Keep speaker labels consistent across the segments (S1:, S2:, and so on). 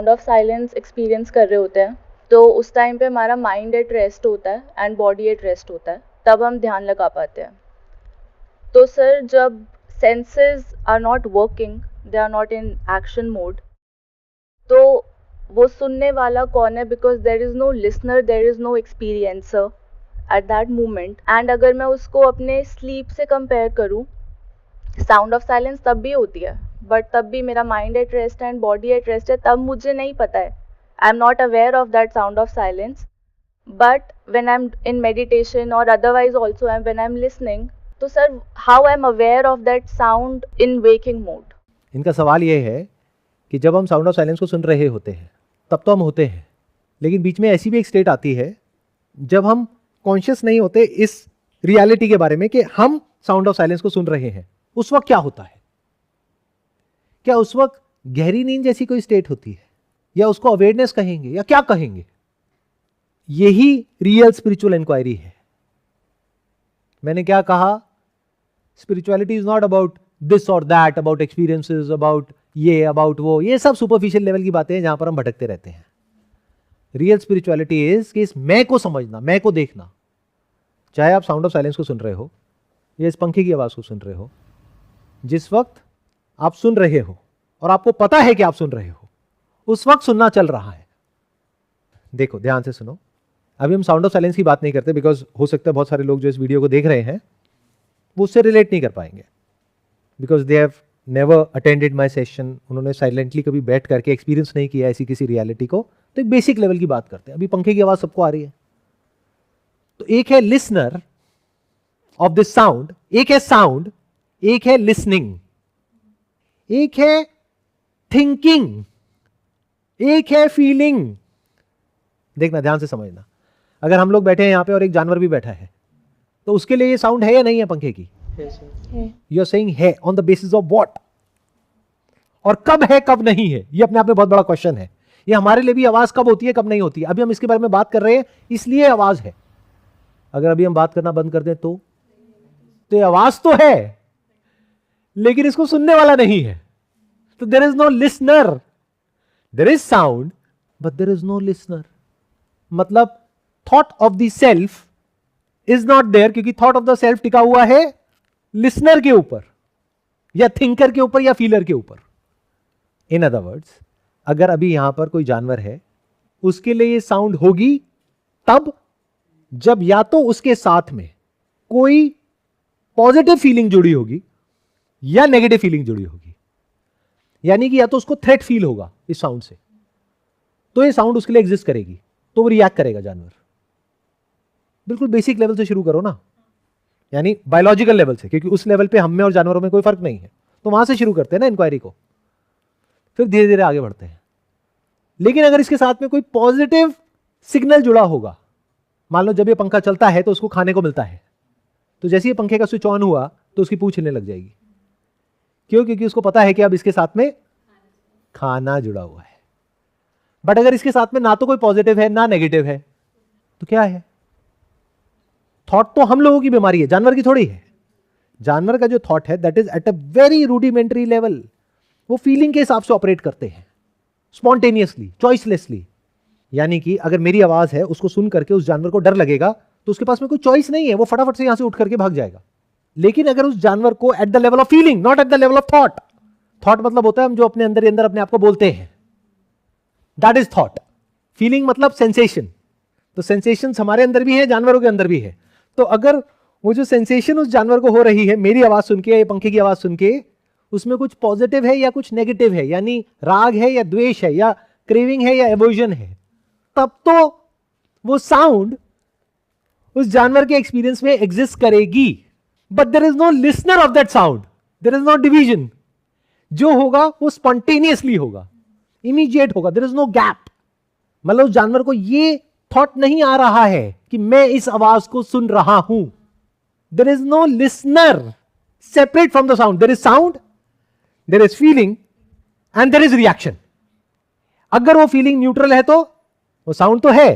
S1: Sound of silence experience कर रहे होते हैं तो उस टाइम पे हमारा माइंड एट रेस्ट होता है एंड बॉडी एट रेस्ट होता है, तब हम ध्यान लगा पाते हैं। तो सर जब senses are not working, they are not in action mode, तो वो सुनने वाला कौन है? Because there is no listener, there is no experiencer at that moment. And अगर मैं उसको अपने स्लीप से कंपेयर करूँ, साउंड ऑफ साइलेंस तब भी होती है बट तब भी मेरा mind at rest and body at rest है, तब मुझे नहीं पता है, I am not aware of that sound of silence. But when I am in meditation और otherwise also when I am listening, तो sir how I am aware of that sound in waking mode?
S2: इनका सवाल ये है कि जब हम sound of silence को सुन रहे होते हैं तब तो हम होते हैं, लेकिन बीच में ऐसी भी एक स्टेट आती है जब हम कॉन्शियस नहीं होते इस रियलिटी के बारे में कि हम साउंड ऑफ साइलेंस को सुन रहे हैं। उस वक्त क्या होता है? क्या उस वक्त गहरी नींद जैसी कोई स्टेट होती है, या उसको अवेयरनेस कहेंगे, या क्या कहेंगे? यही रियल स्पिरिचुअल इंक्वायरी है। मैंने क्या कहा? Spirituality is not about this और दैट, अबाउट एक्सपीरियंसेस, अबाउट ये, अबाउट वो, ये सब सुपरफिशियल लेवल की बातें हैं जहां पर हम भटकते रहते हैं। रियल स्पिरिचुअलिटी इज कि इस मैं को समझना, मैं को देखना। चाहे आप साउंड ऑफ साइलेंस को सुन रहे हो या इस पंखे की आवाज को सुन रहे हो, जिस वक्त आप सुन रहे हो और आपको पता है कि आप सुन रहे हो, उस वक्त सुनना चल रहा है। देखो ध्यान से सुनो। अभी हम साउंड ऑफ साइलेंस की बात नहीं करते बिकॉज हो सकता है बहुत सारे लोग जो इस वीडियो को देख रहे हैं वो उससे रिलेट नहीं कर पाएंगे, because they have never attended my session. उन्होंने साइलेंटली कभी बैठ करके एक्सपीरियंस नहीं किया ऐसी किसी रियलिटी को। तो एक बेसिक लेवल की बात करते हैं। अभी पंखे की आवाज सबको आ रही है, तो एक है लिसनर ऑफ दिस साउंड, एक है साउंड, एक है लिसनिंग, एक है थिंकिंग, एक है फीलिंग। देखना, ध्यान से समझना। अगर हम लोग बैठे हैं यहां पे और एक जानवर भी बैठा है, तो उसके लिए ये साउंड है या नहीं है पंखे की? यू आर सेइंग है, on the basis of what? और कब है कब नहीं है, ये अपने आप में बहुत बड़ा क्वेश्चन है। ये हमारे लिए भी आवाज कब होती है कब नहीं होती है, अभी हम इसके बारे में बात कर रहे हैं, इसलिए आवाज है। अगर अभी हम बात करना बंद कर दें तो ये आवाज तो है लेकिन इसको सुनने वाला नहीं है। तो there is no listener. There is sound but there is no listener. मतलब thought of the self is not there, क्योंकि थॉट ऑफ द सेल्फ टिका हुआ है लिसनर के ऊपर, या थिंकर के ऊपर, या फीलर के ऊपर। इन अदर वर्ड्स, अगर अभी यहां पर कोई जानवर है, उसके लिए ये साउंड होगी तब जब या तो उसके साथ में कोई पॉजिटिव फीलिंग जुड़ी होगी या नेगेटिव फीलिंग जुड़ी होगी। यानी कि या तो उसको थ्रेट फील होगा इस साउंड से, तो ये साउंड उसके लिए एग्जिस्ट करेगी, तो वो रिएक्ट करेगा जानवर। बिल्कुल बेसिक लेवल से शुरू करो ना, यानी बायोलॉजिकल लेवल से, क्योंकि उस लेवल पे हम में और जानवरों में कोई फर्क नहीं है। तो वहां से शुरू करते हैं ना इंक्वायरी को, फिर धीरे धीरे आगे बढ़ते हैं। लेकिन अगर इसके साथ में कोई पॉजिटिव सिग्नल जुड़ा होगा, मान लो जब ये पंखा चलता है तो उसको खाने को मिलता है, तो जैसे ये पंखे का स्विच ऑन हुआ तो उसकी पूंछ हिलने लग जाएगी। क्यों? क्योंकि उसको पता है कि अब इसके साथ में खाना जुड़ा हुआ है। बट अगर इसके साथ में ना तो कोई पॉजिटिव है ना नेगेटिव है, तो क्या है? थॉट तो हम लोगों की बीमारी है, जानवर की थोड़ी है। जानवर का जो थॉट है that is at a very rudimentary level. वो फीलिंग के हिसाब से ऑपरेट करते हैं, स्पॉन्टेनियसली, चॉइसलेसली। यानी कि अगर मेरी आवाज है, उसको सुन करके उस जानवर को डर लगेगा तो उसके पास में कोई चॉइस नहीं है, वो फटाफट से यहां से उठ करके भाग जाएगा। लेकिन अगर उस जानवर को at the level of feeling, not at the level of thought, thought मतलब होता है हम जो अपने अंदर अंदर अपने आप को बोलते हैं, दैट इज थॉट। फीलिंग मतलब सेंसेशन। तो सेंसेशंस हमारे अंदर भी है, जानवरों के अंदर भी है। तो अगर वो जो सेंसेशन उस जानवर को हो रही है मेरी आवाज सुन के या पंखे की आवाज सुन के, उसमें कुछ पॉजिटिव है या कुछ नेगेटिव है, यानी राग है या द्वेष है, या क्रेविंग है या एवर्जन है, तब तो वो साउंड उस जानवर के एक्सपीरियंस में एग्जिस्ट करेगी। But there is no listener of that sound, there is no division. जो होगा वो स्पॉन्टेनियसली होगा, इमीडिएट होगा, देयर इज नो गैप। मतलब उस जानवर को ये थॉट नहीं आ रहा है कि मैं इस आवाज को सुन रहा हूं। There is no listener separate from the sound. There is sound, there is feeling and there is reaction. अगर वो फीलिंग न्यूट्रल है तो वो साउंड तो है,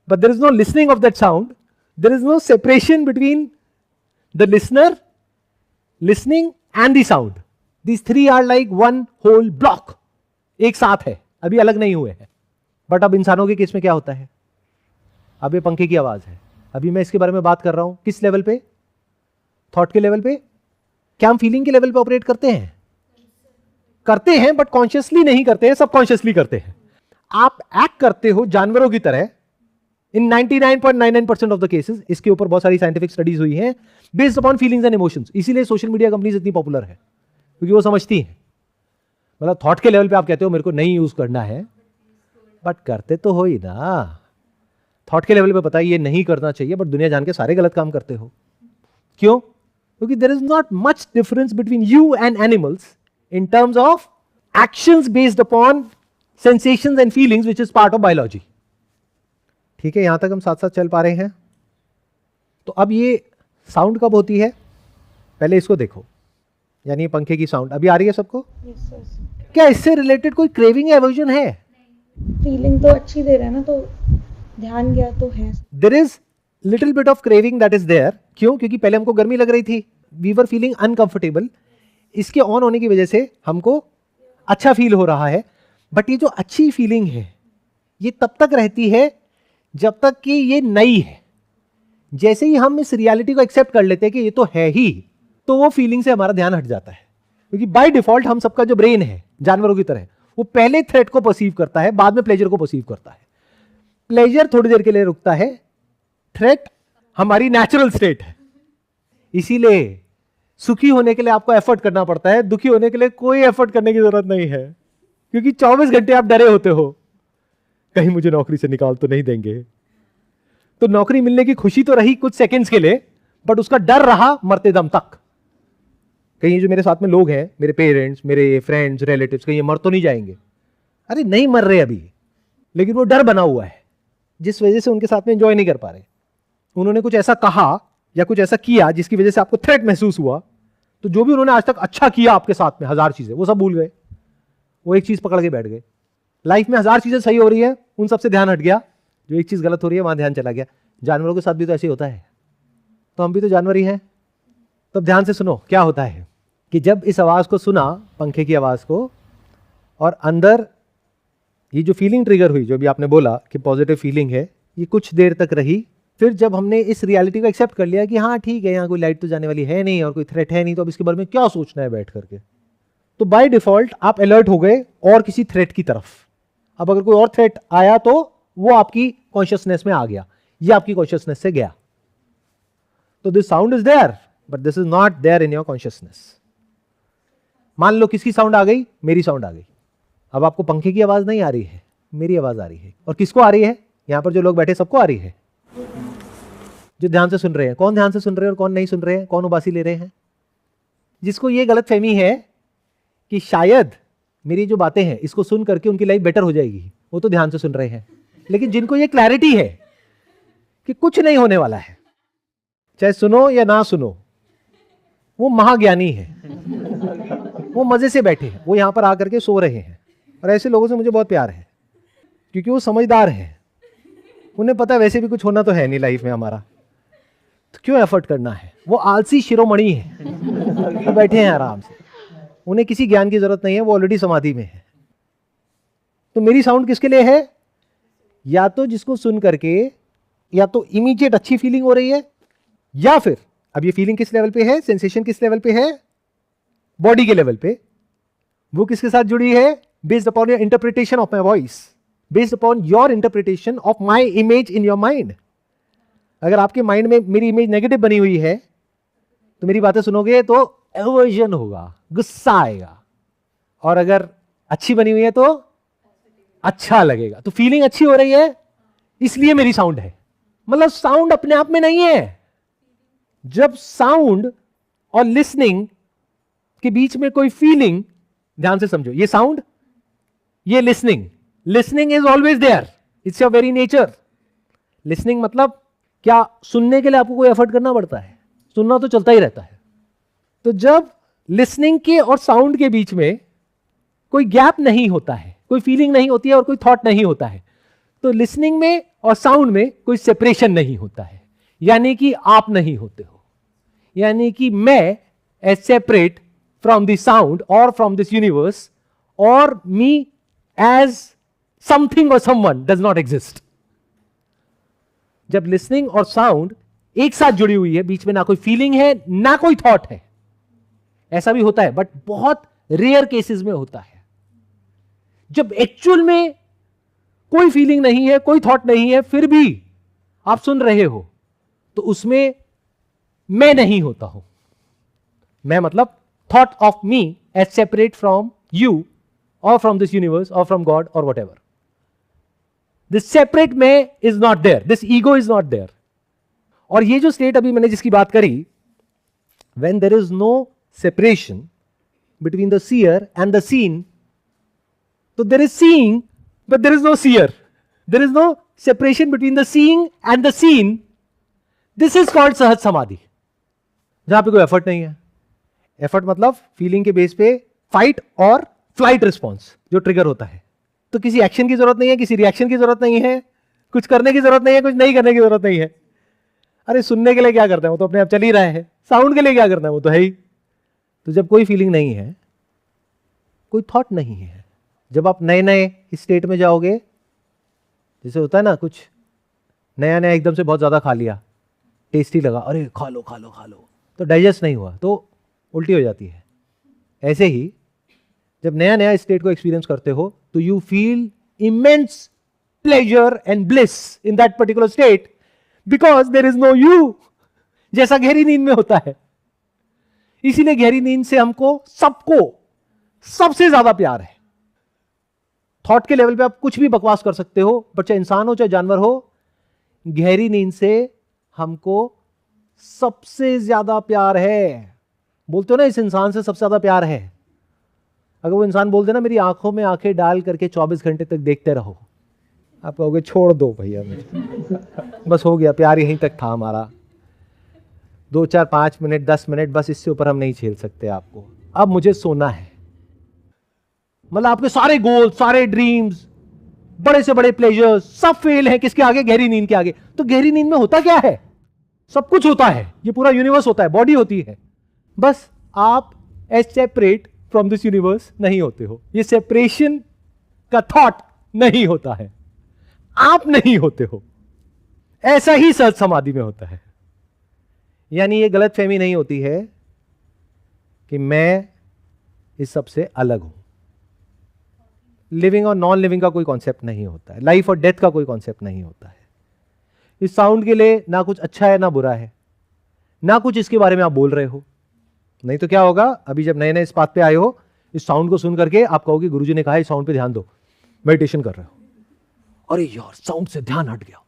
S2: but there is no listening of that sound. There is no separation between the listener, listening and the sound. These three are like one whole block. एक साथ है, अभी अलग नहीं हुए हैं। बट अब इंसानों के केस में क्या होता है, अब ये पंखे की आवाज है, अभी मैं इसके बारे में बात कर रहा हूं, किस लेवल पे, थॉट के लेवल पे। क्या हम फीलिंग के लेवल पे ऑपरेट करते हैं? करते हैं, बट कॉन्शियसली नहीं करते हैं, सबकॉन्शियसली करते हैं। आप एक्ट करते हो जानवरों की तरह इन 99.99% ऑफ द केसेस। इसके ऊपर बहुत सारी साइंटिफिक स्टडीज हुई हैं, based upon feelings and emotions. इसीलिए सोशल मीडिया कंपनीज इतनी पॉपुलर है, क्योंकि वो समझती हैं। मतलब थॉट के लेवल पे आप कहते हो मेरे को नहीं यूज करना है, बट करते तो हो ही ना। थॉट के लेवल पे पता है ये नहीं करना चाहिए, बट दुनिया जान के सारे गलत काम करते हो। क्यों? क्योंकि there is not much difference between you and animals in terms of actions based upon sensations and feelings, which is part of biology. ठीक है, यहां तक हम साथ साथ चल पा रहे हैं। तो अब ये साउंड कब होती है, पहले इसको देखो, यानी पंखे की साउंड अभी आ रही है सबको? क्या इससे रिलेटेड कोई क्रेविंग या एवर्जन है?
S3: फीलिंग तो अच्छी दे रहा है ना, तो ध्यान गया तो है।
S2: There is little bit of craving that is there. क्यों? क्योंकि पहले हमको गर्मी लग रही थी, वी वर फीलिंग अनकंफर्टेबल। इसके ऑन होने की वजह से हमको अच्छा फील हो रहा है। बट ये जो अच्छी फीलिंग है ये तब तक रहती है जब तक कि ये नई है। जैसे ही हम इस रियलिटी को एक्सेप्ट कर लेते हैं कि ये तो है ही, तो वो फीलिंग से हमारा ध्यान हट जाता है। क्योंकि बाय डिफॉल्ट हम सबका जो ब्रेन है जानवरों की तरह, वो पहले थ्रेट को परसीव करता है, बाद में प्लेजर को परसीव करता है। प्लेजर थोड़ी देर के लिए रुकता है, थ्रेट हमारी नेचुरल स्टेट है। इसीलिए सुखी होने के लिए आपको एफर्ट करना पड़ता है, दुखी होने के लिए कोई एफर्ट करने की जरूरत नहीं है। क्योंकि 24 घंटे आप डरे होते हो, कहीं मुझे नौकरी से निकाल तो नहीं देंगे। तो नौकरी मिलने की खुशी तो रही कुछ सेकंड्स के लिए, बट उसका डर रहा मरते दम तक। कहीं जो मेरे साथ में लोग हैं, मेरे पेरेंट्स, मेरे फ्रेंड्स, रिलेटिव्स, कहीं ये मर तो नहीं जाएंगे? अरे नहीं मर रहे अभी, लेकिन वो डर बना हुआ है, जिस वजह से उनके साथ में एंजॉय नहीं कर पा रहे। उन्होंने कुछ ऐसा कहा या कुछ ऐसा किया जिसकी वजह से आपको थ्रेट महसूस हुआ, तो जो भी उन्होंने आज तक अच्छा किया आपके साथ में, 1000 चीजें, वो सब भूल गए। वो एक चीज पकड़ के बैठ गए। लाइफ में 1000 चीजें सही हो रही है, उन सबसे ध्यान हट गया, जो एक चीज गलत हो रही है वहां ध्यान चला गया। जानवरों के साथ भी तो ऐसे होता है, तो हम भी तो जानवर ही हैं। तो ध्यान से सुनो, क्या होता है कि जब इस आवाज को सुना, पंखे की आवाज को, और अंदर ये जो फीलिंग ट्रिगर हुई, जो भी आपने बोला कि पॉजिटिव फीलिंग है, ये कुछ देर तक रही। फिर जब हमने इस रियलिटी को एक्सेप्ट कर लिया कि हाँ ठीक है, यहाँ कोई लाइट तो जाने वाली है नहीं और कोई थ्रेट है नहीं, तो अब इसके बारे में क्या सोचना है बैठ करके, तो बाय डिफॉल्ट आप अलर्ट हो गए और किसी थ्रेट की तरफ। अब अगर कोई और थ्रेट आया तो वो आपकी कॉन्शियसनेस में आ गया, ये आपकी कॉन्शियसनेस से गया। तो this sound is there, but this is not there in your consciousness. मान लो किसकी साउंड आ गई? मेरी साउंड आ गई। अब आपको पंखे की आवाज नहीं आ रही है, मेरी आवाज आ रही है। और किसको आ रही है? यहां पर जो लोग बैठे सबको आ रही है, जो ध्यान से सुन रहे हैं। कौन ध्यान से सुन रहे हैं और कौन नहीं सुन रहे हैं? कौन उबासी ले रहे हैं? जिसको ये गलत फहमी है कि शायद मेरी जो बातें हैं इसको सुन करके उनकी लाइफ बेटर हो जाएगी, वो तो ध्यान से सुन रहे हैं। लेकिन जिनको ये क्लैरिटी है कि कुछ नहीं होने वाला है, चाहे सुनो या ना सुनो, वो महाज्ञानी है। वो मजे से बैठे हैं, वो यहां पर आकर के सो रहे हैं। और ऐसे लोगों से मुझे बहुत प्यार है, क्योंकि वो समझदार हैं। उन्हें पता है वैसे भी कुछ होना तो है नहीं लाइफ में हमारा, तो क्यों एफर्ट करना है। वो आलसी शिरोमणि है, वो बैठे हैं आराम से, उन्हें किसी ज्ञान की जरूरत नहीं है, वो ऑलरेडी समाधि में है। तो मेरी साउंड किसके लिए है? या तो जिसको सुन करके या तो इमीडिएट अच्छी फीलिंग हो रही है, या फिर अब ये फीलिंग किस लेवल पे है, सेंसेशन किस लेवल पे है, बॉडी के लेवल पे। वो किसके साथ जुड़ी है? Based upon your interpretation of my voice, based upon your interpretation of my image in your mind. अगर आपके माइंड में मेरी इमेज नेगेटिव बनी हुई है, तो मेरी बातें सुनोगे तो एवर्जन होगा, गुस्सा आएगा। और अगर अच्छी बनी हुई है तो अच्छा लगेगा। तो फीलिंग अच्छी हो रही है, इसलिए मेरी साउंड है। मतलब साउंड अपने आप में नहीं है। जब साउंड और लिसनिंग के बीच में कोई फीलिंग, ध्यान से समझो, ये साउंड, ये listening, listening is always there, it's your very nature. Listening मतलब क्या? सुनने के लिए आपको कोई एफर्ट करना पड़ता है? सुनना तो चलता ही रहता है। तो जब लिसनिंग के और साउंड के बीच में कोई गैप नहीं होता है, कोई फीलिंग नहीं होती है और कोई थॉट नहीं होता है, तो लिसनिंग में और साउंड में कोई सेपरेशन नहीं होता है। यानी कि आप नहीं होते हो, यानी कि मैं as separate from the sound और फ्रॉम दिस यूनिवर्स, और me as something or someone does not exist. जब लिसनिंग और साउंड एक साथ जुड़ी हुई है, बीच में ना कोई फीलिंग है ना कोई थॉट है, ऐसा भी होता है बट बहुत रेयर केसेस में होता है। जब एक्चुअल में कोई फीलिंग नहीं है, कोई थॉट नहीं है, फिर भी आप सुन रहे हो, तो उसमें मैं नहीं होता हूं। मैं मतलब thought of me as separate from you और फ्रॉम दिस यूनिवर्स और फ्रॉम गॉड और वट एवर। दिस सेपरेट मैं is not there, this ego is not there. और ये जो स्टेट अभी मैंने जिसकी बात करी, when there is no separation between the seer and the seen, तो there is seeing but there is no seer, there is no separation between the seeing and the scene. This is called सहज समाधि, जहां पे कोई effort नहीं है। Effort मतलब feeling के बेस पे फाइट और फ्लाइट रिस्पॉन्स जो ट्रिगर होता है। तो किसी एक्शन की जरूरत नहीं है, किसी रिएक्शन की जरूरत नहीं है, कुछ करने की जरूरत नहीं है, कुछ नहीं करने की जरूरत नहीं है। अरे सुनने के लिए क्या करते हैं, वो तो अपने आप चल ही रहा है। साउंड के लिए क्या करना है, वो तो है ही। तो जब कोई फीलिंग नहीं है, कोई थॉट नहीं है, जब आप नए नए स्टेट में जाओगे, जैसे होता है ना, कुछ नया नया एकदम से बहुत ज्यादा खा लिया, टेस्टी लगा, अरे खा लो खा लो खा लो, तो डाइजेस्ट नहीं हुआ तो उल्टी हो जाती है। ऐसे ही जब नया नया स्टेट को एक्सपीरियंस करते हो, तो you feel immense pleasure and bliss in that particular state because there is no you, जैसा गहरी नींद में होता है। इसीलिए गहरी नींद से हमको सबको सबसे ज्यादा प्यार है। थॉट के लेवल पे आप कुछ भी बकवास कर सकते हो, बट चाहे इंसान हो चाहे जानवर हो, गहरी नींद से हमको सबसे ज्यादा प्यार है। बोलते हो ना, इस इंसान से सबसे ज्यादा प्यार है। अगर वो इंसान बोल देना मेरी आंखों में आंखें डाल करके 24 घंटे तक देखते रहो, आप कहोगे छोड़ दो भैया मुझे, बस हो गया, प्यार यहीं तक था हमारा, 2 4 5 मिनट 10 मिनट, बस इससे ऊपर हम नहीं झेल सकते आपको, अब मुझे सोना है। मतलब आपके सारे गोल, सारे ड्रीम्स, बड़े से बड़े प्लेजर्स सब फेल हैं किसके आगे, गहरी नींद के आगे। तो गहरी नींद में होता क्या है, सब कुछ होता है, ये पूरा यूनिवर्स होता है, बॉडी होती है, बस आप as separate from this universe नहीं होते हो। ये सेपरेशन का थॉट नहीं होता है, आप नहीं होते हो। ऐसा ही सहज समाधि में होता है। यानी ये गलतफहमी नहीं होती है कि मैं इस सबसे अलग हूं। लिविंग और नॉन लिविंग का कोई कॉन्सेप्ट नहीं होता है, लाइफ और डेथ का कोई कॉन्सेप्ट नहीं होता है। इस साउंड के लिए ना कुछ अच्छा है ना बुरा है, ना कुछ इसके बारे में आप बोल रहे हो। नहीं तो क्या होगा, अभी जब नए नए इस बात पे आए हो, इस साउंड को सुन करके आप कहोगे गुरुजी ने कहा इस साउंड पे ध्यान दो, मेडिटेशन कर रहे हो, अरे यार साउंड से ध्यान हट गया,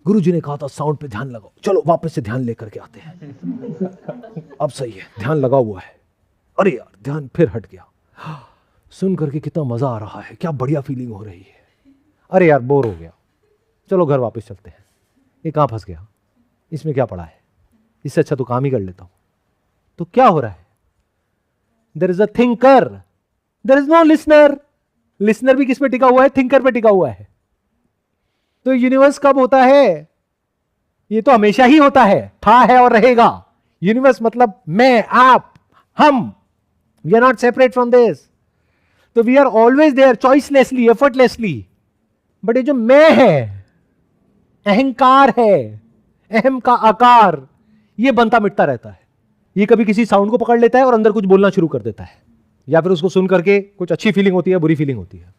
S2: गुरुजी ने कहा था साउंड पे ध्यान लगाओ, चलो वापस से ध्यान लेकर के आते हैं, अब सही है ध्यान लगा हुआ है, अरे यार ध्यान फिर हट गया, सुन करके कितना मजा आ रहा है, क्या बढ़िया फीलिंग हो रही है, अरे यार बोर हो गया, चलो घर वापस चलते हैं, ये कहां फंस गया, इसमें क्या पड़ा है, इससे अच्छा तो काम ही कर लेता हूं। तो क्या हो रहा है, there is a thinker, there is no listener. Listener भी किस पे टिका हुआ है, थिंकर पे टिका हुआ है। तो यूनिवर्स कब होता है, ये तो हमेशा ही होता है, था है और रहेगा। यूनिवर्स मतलब मैं, आप, हम, we are not separate from this. तो we are always there, choicelessly, effortlessly. But ये जो मैं है, अहंकार है, अहम का आकार, ये बनता मिटता रहता है। ये कभी किसी साउंड को पकड़ लेता है और अंदर कुछ बोलना शुरू कर देता है, या फिर उसको सुन करके कुछ अच्छी फीलिंग होती है, बुरी फीलिंग होती है।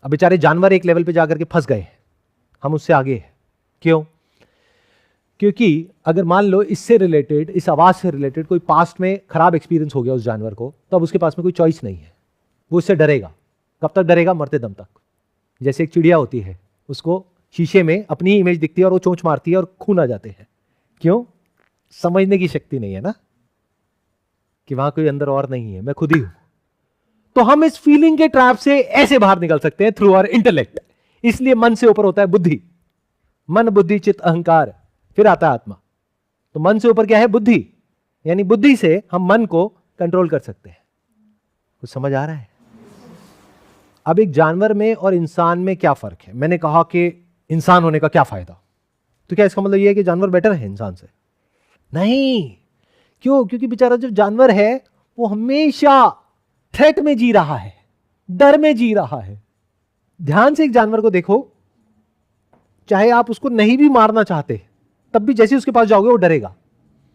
S2: अब बेचारे जानवर एक लेवल पे जाकर के फंस गए, हम उससे आगे हैं। क्यों? क्योंकि अगर मान लो इससे रिलेटेड, इस आवाज से रिलेटेड कोई पास्ट में खराब एक्सपीरियंस हो गया उस जानवर को, तो अब उसके पास में कोई चॉइस नहीं है, वो इससे डरेगा। कब तक डरेगा? मरते दम तक। जैसे एक चिड़िया होती है, उसको शीशे में अपनी इमेज दिखती है और वो चोंच मारती है और खून आ जाते हैं। क्यों? समझने की शक्ति नहीं है ना, कि वहां कोई अंदर और नहीं है, मैं खुद ही हूं। तो हम इस फीलिंग के ट्रैप से ऐसे बाहर निकल सकते हैं थ्रू आवर इंटेलेक्ट। इसलिए मन से ऊपर होता है बुद्धि, मन बुद्धि चित्त अहंकार, फिर आता है आत्मा। तो मन से ऊपर क्या है? बुद्धि। यानी बुद्धि से हम मन को कंट्रोल कर सकते हैं। कुछ समझ आ रहा है? अब एक जानवर में और इंसान में क्या फर्क है? मैंने कहा कि इंसान होने का क्या फायदा, तो क्या इसका मतलब यह है कि जानवर बेटर है इंसान से? नहीं। क्यों? क्योंकि बेचारा जो जानवर है वो हमेशा थ्रेट में जी रहा है, डर में जी रहा है। ध्यान से एक जानवर को देखो, चाहे आप उसको नहीं भी मारना चाहते तब भी जैसे उसके पास जाओगे वो डरेगा।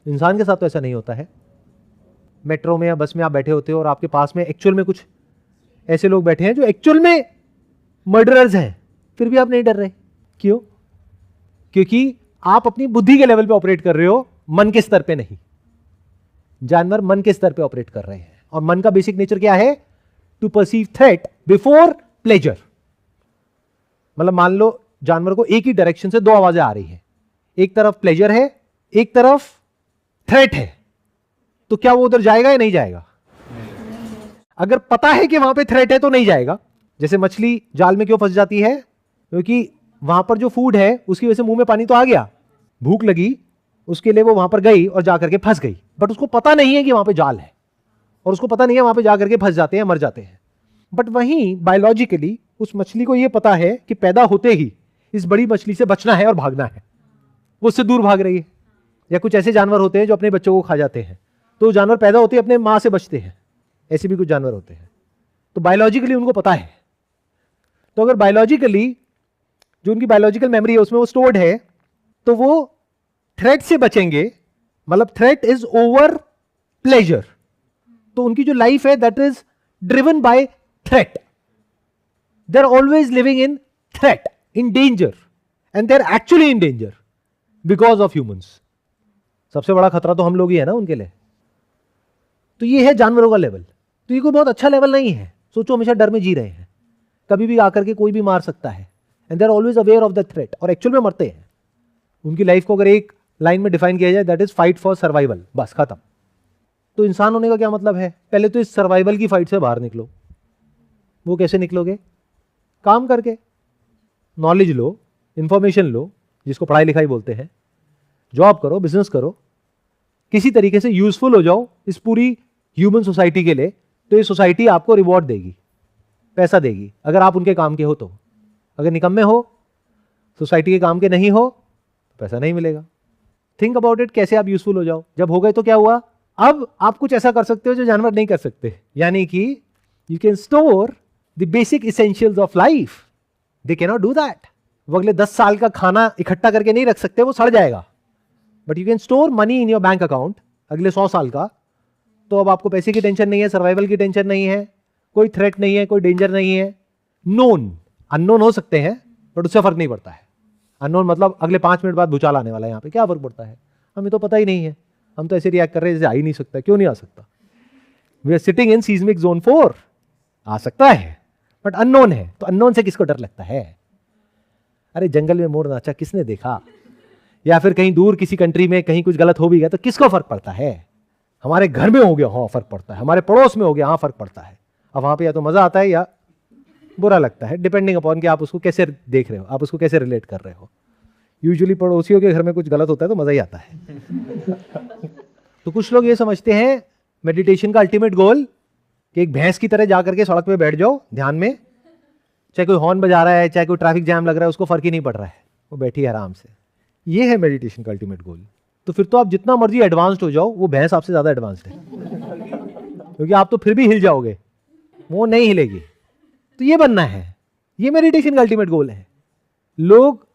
S2: इंसान के साथ तो ऐसा नहीं होता है। मेट्रो में या बस में आप बैठे होते हो और आपके पास में एक्चुअल में कुछ ऐसे लोग बैठे हैं जो एक्चुअल में मर्डरर्स हैं, फिर भी आप नहीं डर रहे। क्यों? क्योंकि आप अपनी बुद्धि के लेवल पे ऑपरेट कर रहे हो, मन के स्तर पे नहीं। जानवर मन के स्तर पे ऑपरेट कर रहे हैं, और मन का बेसिक नेचर क्या है? To perceive threat before pleasure. मतलब मान लो जानवर को एक ही डायरेक्शन से दो आवाजें आ रही हैं, एक तरफ प्लेजर है, एक तरफ थ्रेट है, तो क्या वो उधर जाएगा या नहीं जाएगा? अगर पता है कि वहां पे थ्रेट है तो नहीं जाएगा। जैसे मछली जाल में क्यों फंस जाती है? क्योंकि वहां पर जो फूड है उसकी वजह से मुंह में पानी तो आ गया, भूख लगी, उसके लिए वो वहां पर गई और जाकर के फंस गई, बट उसको पता नहीं है कि वहां पे जाल है, और उसको पता नहीं है वहां पे जाकर के फंस जाते हैं, मर जाते हैं। बट वहीं बायोलॉजिकली उस मछली को यह पता है कि पैदा होते ही इस बड़ी मछली से बचना है और भागना है, वो उससे दूर भाग रही है। या कुछ ऐसे जानवर होते हैं जो अपने बच्चों को खा जाते हैं, तो जानवर पैदा होते ही अपने मां से बचते हैं। ऐसे भी कुछ जानवर होते हैं, तो बायोलॉजिकली उनको पता है। तो अगर बायोलॉजिकली जो उनकी बायोलॉजिकल मेमोरी है उसमें वो स्टोर्ड है, तो वो थ्रेट से बचेंगे। मतलब थ्रेट इज ओवर प्लेजर, तो उनकी जो लाइफ है that is driven by threat. They are always living in threat, in danger, and they are actually in danger because of humans. सबसे बड़ा खतरा तो हम लोग ही है ना उनके लिए। तो ये है जानवरों का लेवल। तो ये कोई बहुत अच्छा लेवल नहीं है। सोचो हमेशा डर में जी रहे हैं, कभी भी आकर के कोई भी मार सकता है, and they are always aware of the threat, और एक्चुअल में मरते हैं। उनकी लाइफ को अगर एक लाइन में डिफाइन किया जाए, that is fight for survival, बस खत्म। तो इंसान होने का क्या मतलब है? पहले तो इस सर्वाइवल की फाइट से बाहर निकलो। वो कैसे निकलोगे? काम करके, नॉलेज लो, इंफॉर्मेशन लो, जिसको पढ़ाई लिखाई बोलते हैं, जॉब करो, बिजनेस करो, किसी तरीके से यूजफुल हो जाओ इस पूरी ह्यूमन सोसाइटी के लिए, तो ये सोसाइटी आपको रिवॉर्ड देगी, पैसा देगी, अगर आप उनके काम के हो तो। अगर निकम्मे हो, सोसाइटी के काम के नहीं हो, तो पैसा नहीं मिलेगा। थिंक अबाउट इट, कैसे आप यूजफुल हो जाओ। जब हो गए तो क्या हुआ? अब आप कुछ ऐसा कर सकते हो जो जानवर नहीं कर सकते, यानी कि you can store the basic essentials of life. They can not do that. वो अगले 10 साल का खाना इकट्ठा करके नहीं रख सकते, वो सड़ जाएगा। But you can store money in your bank account अगले 100 साल का। तो अब आपको पैसे की टेंशन नहीं है, सर्वाइवल की टेंशन नहीं है, कोई थ्रेट नहीं है, कोई डेंजर नहीं है। नोन, अननोन हो सकते हैं बट उससे फर्क नहीं पड़ता है। अननोन मतलब अगले 5 मिनट बाद भूचाल आने वाला है, यहाँ पे क्या फर्क पड़ता है? हमें तो पता ही नहीं है, हम तो ऐसे रिएक्ट कर रहे हैं जैसे आ ही नहीं सकता। क्यों नहीं आ सकता? We are sitting in seismic zone 4। आ सकता है बट अननोन है, तो अननोन से किसको डर लगता है? अरे जंगल में मोर नाचा किसने देखा? या फिर कहीं दूर किसी कंट्री में कहीं कुछ गलत हो भी गया तो किसको फर्क पड़ता है? हमारे घर में हो गया, हाँ फर्क पड़ता है। हमारे पड़ोस में हो गया, हाँ फर्क पड़ता है। अब वहां पे या तो मजा आता है या बुरा लगता है, डिपेंडिंग अपॉन कि आप उसको कैसे देख रहे हो, आप उसको कैसे रिलेट कर रहे हो। यूजुअली पड़ोसियों के घर में कुछ गलत होता है तो मजा ही आता है। तो कुछ लोग ये समझते हैं मेडिटेशन का अल्टीमेट गोल कि एक भैंस की तरह जाकर के सड़क पे बैठ जाओ ध्यान में, चाहे कोई हॉर्न बजा रहा है, चाहे कोई ट्रैफिक जैम लग रहा है, उसको फर्क ही नहीं पड़ रहा है, वो बैठी है आराम से। ये है मेडिटेशन का अल्टीमेट गोल। तो फिर तो आप जितना मर्जी एडवांस्ड हो जाओ, वो भैंस आपसे ज्यादा एडवांस्ड है, क्योंकि आप तो फिर भी हिल जाओगे, वो नहीं हिलेगी। तो ये बनना है, ये मेडिटेशन का अल्टीमेट गोल है। लोग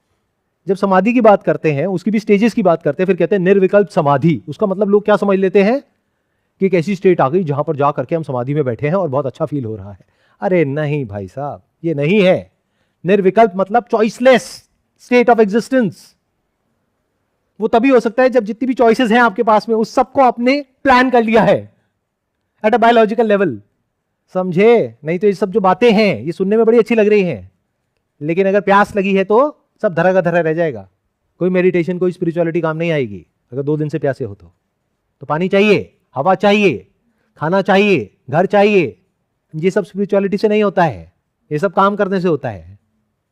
S2: जब समाधि की बात करते हैं, उसकी भी स्टेजेस की बात करते हैं, फिर कहते हैं निर्विकल्प समाधि। उसका मतलब लोग क्या समझ लेते हैं कि एक ऐसी स्टेट आ गई जहां पर जा करके हम समाधि में बैठे हैं और बहुत अच्छा फील हो रहा है। अरे नहीं भाई साहब, ये नहीं है। निर्विकल्प मतलब चॉइसलेस स्टेट ऑफ एग्जिस्टेंस। वो तभी हो सकता है जब जितनी भी चॉइसेस हैं आपके पास में, उस सबको आपने प्लान कर लिया है एट अ बायोलॉजिकल लेवल, समझे? नहीं तो ये सब जो बातें हैं ये सुनने में बड़ी अच्छी लग रही हैं, लेकिन अगर प्यास लगी है तो सब धरा का धरा रह जाएगा। कोई मेडिटेशन, कोई स्पिरिचुअलिटी काम नहीं आएगी अगर 2 दिन से प्यासे हो तो पानी चाहिए, हवा चाहिए, खाना चाहिए, घर चाहिए। ये सब स्पिरिचुअलिटी से नहीं होता है, ये सब काम करने से होता है।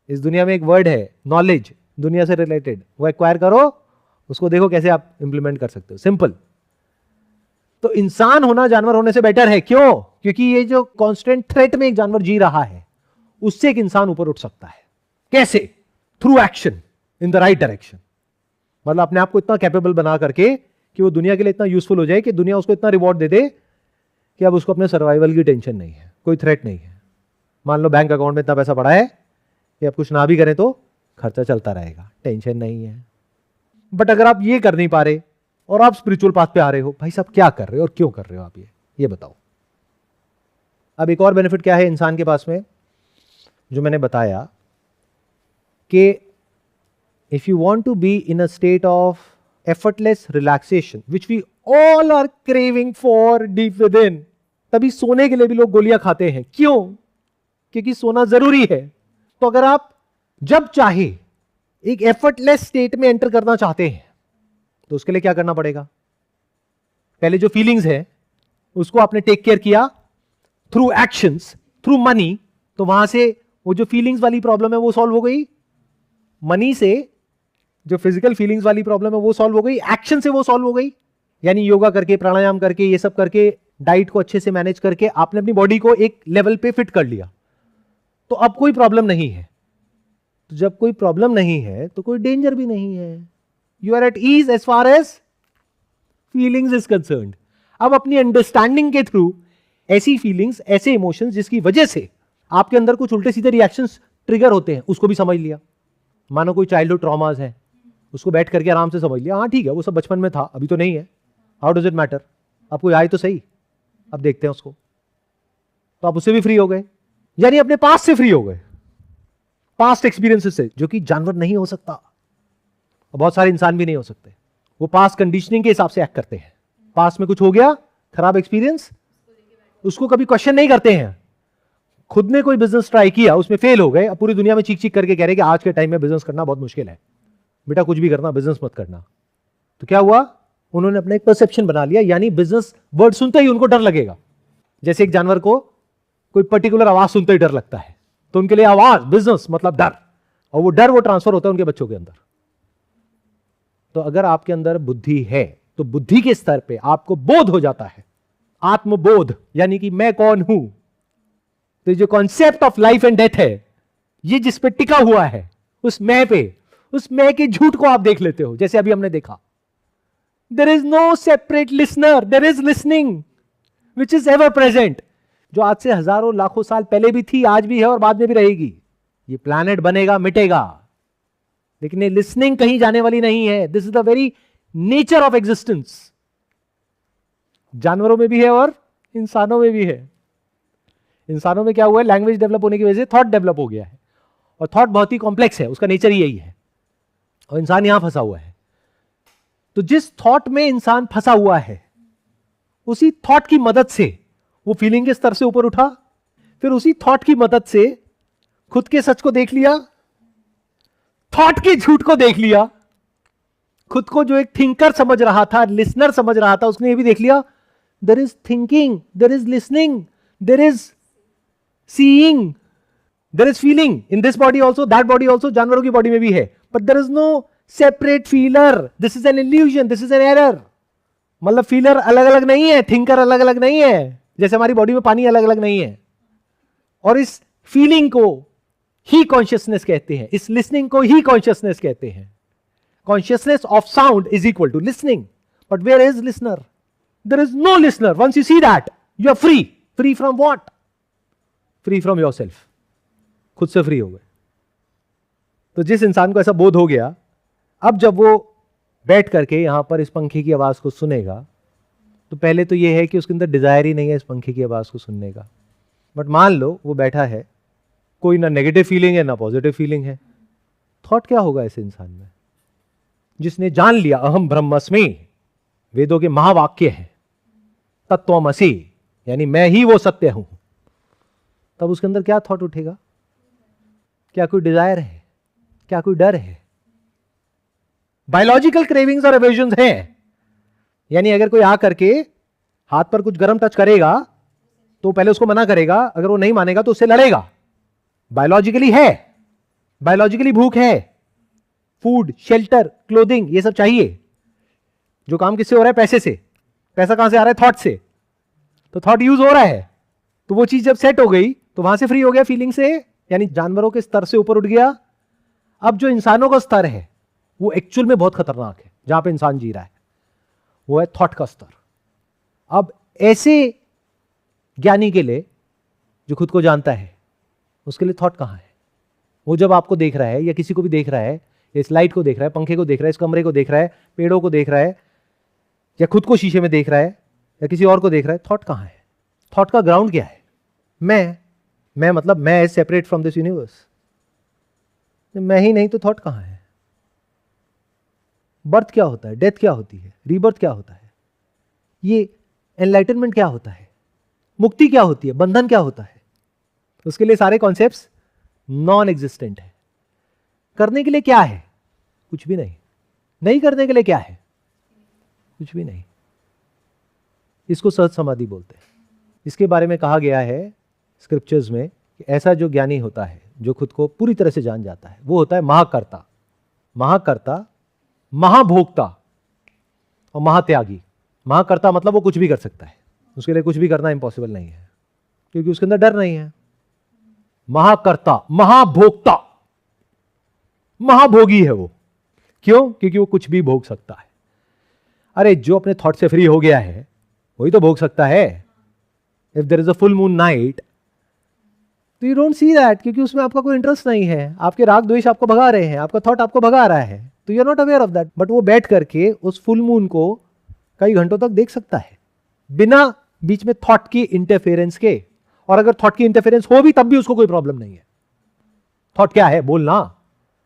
S2: इस दुनिया में एक वर्ड है नॉलेज, दुनिया से रिलेटेड, वो एक्वायर करो, उसको देखो कैसे आप इंप्लीमेंट कर सकते हो। सिंपल। तो इंसान होना जानवर होने से बेटर है। क्यों? क्योंकि ये जो कांस्टेंट थ्रेट में एक जानवर जी रहा है, उससे एक इंसान ऊपर उठ सकता है। कैसे? Through action in the right direction. मतलब अपने आप को इतना कैपेबल बना करके कि वो दुनिया के लिए इतना यूजफुल हो जाए कि दुनिया उसको इतना रिवॉर्ड दे दे कि अब उसको अपने सर्वाइवल की टेंशन नहीं है, कोई थ्रेट नहीं है। मान लो बैंक अकाउंट में इतना पैसा पड़ा है कि अब कुछ ना भी करें तो खर्चा चलता रहेगा, टेंशन नहीं है। बट अगर आप ये कर नहीं पा रहे और आप स्पिरिचुअल पाथ पे आ रहे हो, भाई साहब क्या कर रहे हो और क्यों कर रहे हो आप, ये बताओ। अब एक और बेनिफिट क्या है इंसान के पास में, जो मैंने बताया कि if you want to be in a state of effortless relaxation which we all are craving for deep within, तभी सोने के लिए भी लोग गोलियां खाते हैं। क्यों? क्योंकि सोना जरूरी है। तो अगर आप जब चाहे एक एफर्टलेस स्टेट में एंटर करना चाहते हैं तो उसके लिए क्या करना पड़ेगा? पहले जो फीलिंग्स है उसको आपने टेक केयर किया थ्रू एक्शंस, थ्रू मनी, तो वहां से वो जो फीलिंग्स वाली प्रॉब्लम है वो सॉल्व हो गई। मनी से जो फिजिकल फीलिंग्स वाली प्रॉब्लम है वो सॉल्व हो गई, एक्शन से वो सॉल्व हो गई। यानी योगा करके, प्राणायाम करके, ये सब करके, डाइट को अच्छे से मैनेज करके आपने अपनी बॉडी को एक लेवल पे फिट कर लिया, तो अब कोई प्रॉब्लम नहीं है। तो जब कोई प्रॉब्लम नहीं है तो कोई डेंजर भी नहीं है। You are at ease as far as feelings is concerned. अब अपनी अंडरस्टैंडिंग के थ्रू ऐसी फीलिंग्स, ऐसे इमोशंस जिसकी वजह से आपके अंदर कुछ उल्टे सीधे रिएक्शंस ट्रिगर होते हैं, उसको भी समझ लिया। मानो कोई चाइल्डहुड ट्रॉमास है, उसको बैठ करके आराम से समझ लिया, हाँ ठीक है वो सब बचपन में था, अभी तो नहीं है, हाउ डज इट मैटर, अब कोई आए तो सही, अब देखते हैं उसको, तो आप उससे भी फ्री हो गए। यानी अपने पास्ट से फ्री हो गए, पास्ट एक्सपीरियंसेस से, जो कि जानवर नहीं हो सकता और बहुत सारे इंसान भी नहीं हो सकते। वो पास्ट कंडीशनिंग के हिसाब से एक्ट करते हैं। पास्ट में कुछ हो गया, खराब एक्सपीरियंस, उसको कभी क्वेश्चन नहीं करते हैं। खुद ने कोई बिजनेस ट्राई किया, उसमें फेल हो गए, अब पूरी दुनिया में चीख चीख करके कह रहे कि आज के टाइम में बिजनेस करना बहुत मुश्किल है, बेटा कुछ भी करना, बिजनेस मत करना। तो क्या हुआ? उन्होंने अपना एक परसेप्शन बना लिया, यानी बिजनेस वर्ड सुनते ही उनको डर लगेगा। जैसे एक जानवर को कोई पर्टिकुलर आवाज सुनते ही डर लगता है, तो उनके लिए आवाज, बिजनेस मतलब डर, और वो डर वो ट्रांसफर होता है उनके बच्चों के अंदर। तो अगर आपके अंदर बुद्धि है तो बुद्धि के स्तर पे आपको बोध हो जाता है, आत्मबोध, यानी कि मैं कौन हूं। तो जो concept of life and death है, ये जिस पे टिका हुआ है, उस मैं पे, उस मैं के झूठ को आप देख लेते हो। जैसे अभी हमने देखा, there is no separate listener, there is listening which is ever present, जो आज से हजारों लाखों साल पहले भी थी, आज भी है और बाद में भी रहेगी। ये प्लैनेट बनेगा, मिटेगा, लेकिन ये लिसनिंग कहीं जाने वाली नहीं है। This is the very nature of existence. जानवरों में भी है और इंसानों में भी है। इंसानों में क्या हुआ है, लैंग्वेज डेवलप होने की वजह से थॉट डेवलप हो गया है, और थॉट बहुत ही कॉम्प्लेक्स है, उसका नेचर ही यही है, और इंसान यहां फंसा हुआ है। तो जिस थॉट में इंसान फंसा हुआ है, उसी थॉट की मदद से वो फीलिंग के स्तर से ऊपर उठा, फिर उसी थॉट की मदद से खुद के सच को देख लिया, थॉट के झूठ को देख लिया, खुद को जो एक थिंकर समझ रहा था, लिसनर समझ रहा था, उसने ये भी देख लिया there is thinking, there is listening, there is seeing, there is feeling in this body also, that body also, जानवरों की बॉडी में भी है, but there is no separate feeler, this is an illusion, this is an error. मतलब feeler अलग अलग नहीं है, थिंकर अलग अलग नहीं है, जैसे हमारी बॉडी में पानी अलग अलग नहीं है। और इस फीलिंग को ही कॉन्शियसनेस कहते हैं, इस लिसनिंग को ही कॉन्शियसनेस कहते हैं। Consciousness of sound is equal to listening, but where is listener? There is no listener. Once you see that, you are free. Free from what? Free from yourself. खुद से free हो गए। तो जिस इंसान को ऐसा बोध हो गया, अब जब वो बैठ करके यहां पर इस पंखे की आवाज को सुनेगा, तो पहले तो ये है कि उसके अंदर डिजायर ही नहीं है इस पंखे की आवाज को सुनने का। बट मान लो वो बैठा है, कोई ना नेगेटिव फीलिंग है ना पॉजिटिव फीलिंग है, थॉट क्या होगा ऐसे इंसान में? जिसने जान लिया अहम ब्रह्मस्मि, वेदों के महावाक्य है, तत्वमसि, यानी मैं ही वो सत्य हूं, तब उसके अंदर क्या थॉट उठेगा? क्या कोई डिजायर है? क्या कोई डर है? बायोलॉजिकल क्रेविंग्स और एवर्जन्स हैं। यानी अगर कोई आ करके हाथ पर कुछ गर्म टच करेगा तो पहले उसको मना करेगा, अगर वो नहीं मानेगा तो उससे लड़ेगा। बायोलॉजिकली है, बायोलॉजिकली भूख है, फूड, शेल्टर, क्लोथिंग, ये सब चाहिए। जो काम किससे हो रहा है? पैसे से। पैसा कहां से आ रहा है? थॉट से। तो थॉट यूज हो रहा है, तो वो चीज जब सेट हो गई तो वहां से फ्री हो गया फीलिंग से, यानी जानवरों के स्तर से ऊपर उठ गया। अब जो इंसानों का स्तर है वो एक्चुअल में बहुत खतरनाक है, जहां पे इंसान जी रहा है, वो है थॉट का स्तर। अब ऐसे ज्ञानी के लिए, जो खुद को जानता है, उसके लिए थॉट कहां है? वो जब आपको देख रहा है या किसी को भी देख रहा है, इस लाइट को देख रहा है, पंखे को देख रहा है, इस कमरे को देख रहा है, पेड़ों को देख रहा है, या खुद को शीशे में देख रहा है, या किसी और को देख रहा है, थॉट कहाँ है? थॉट का ग्राउंड क्या है? मैं मतलब मैं as separate from this universe. मैं ही नहीं तो थॉट कहाँ है? बर्थ क्या होता है? डेथ क्या होती है? रीबर्थ क्या होता है? ये एनलाइटनमेंट क्या होता है? मुक्ति क्या होती है? बंधन क्या होता है? उसके लिए सारे कॉन्सेप्ट्स नॉन एग्जिस्टेंट है। करने के लिए क्या है? कुछ भी नहीं। नहीं करने के लिए क्या है? कुछ भी नहीं। इसको सहज समाधि बोलते हैं। इसके बारे में कहा गया है स्क्रिप्चर्स में कि ऐसा जो ज्ञानी होता है, जो खुद को पूरी तरह से जान जाता है, वो होता है महाकर्ता। महाकर्ता, महाभोक्ता और महात्यागी। महाकर्ता मतलब वो कुछ भी कर सकता है, उसके लिए कुछ भी करना इम्पॉसिबल नहीं है, क्योंकि उसके अंदर डर नहीं है। महाकर्ता, महाभोक्ता, महाभोगी है वो। क्यों? क्योंकि वो कुछ भी भोग सकता है। अरे जो अपने थॉट से फ्री हो गया है वही तो भोग सकता है। If there is a full moon night तो यू डोंट सी दैट, क्योंकि उसमें आपका कोई इंटरेस्ट नहीं है। आपके राग द्वेष आपको भगा रहे हैं, आपका थॉट आपको भगा रहा है, तो you are not aware of that. But वो बैठ करके उस फुल मून को कई घंटों तक देख सकता है बिना बीच में थॉट की इंटरफेरेंस के। और अगर थॉट की इंटरफेरेंस हो भी तब भी उसको कोई प्रॉब्लम नहीं है। थॉट क्या है? बोलना।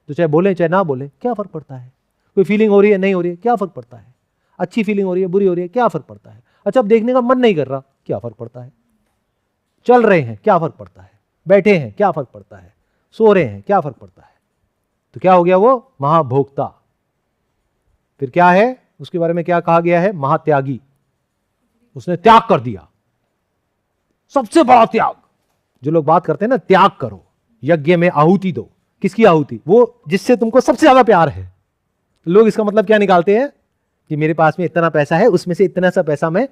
S2: तो चाहे बोले चाहे ना बोले, क्या फर्क पड़ता है? कोई फीलिंग हो रही है, नहीं हो रही है, क्या फर्क पड़ता है? अच्छी फीलिंग हो रही है, बुरी हो रही है, क्या फर्क पड़ता है? अच्छा, अब देखने का मन नहीं कर रहा, क्या फर्क पड़ता है? चल रहे हैं, क्या फर्क पड़ता है? बैठे हैं, क्या फर्क पड़ता है? सो रहे हैं, क्या फर्क पड़ता है? तो क्या हो गया वो? महाभोक्ता। फिर क्या है? उसके बारे में क्या कहा गया है? महात्यागी। उसने त्याग कर दिया, सबसे बड़ा त्याग। जो लोग बात करते हैं ना, त्याग करो, यज्ञ में आहुति दो। किसकी आहुति? वो जिससे तुमको सबसे ज्यादा प्यार है। लोग इसका मतलब क्या निकालते हैं कि मेरे पास में इतना पैसा है, उसमें से इतना सा पैसा मैं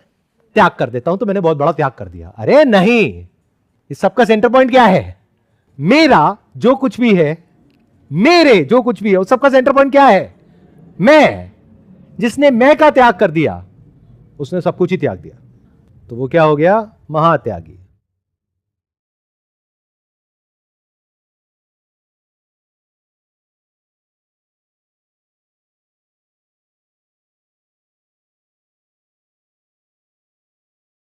S2: त्याग कर देता हूं तो मैंने बहुत बड़ा त्याग कर दिया। अरे नहीं, इस सबका सेंटर पॉइंट क्या है? मेरा जो कुछ भी है, मेरे जो कुछ भी है, उस सबका सेंटर पॉइंट क्या है? मैं। जिसने मैं का त्याग कर दिया उसने सब कुछ ही त्याग दिया। तो वो क्या हो गया? महात्यागी।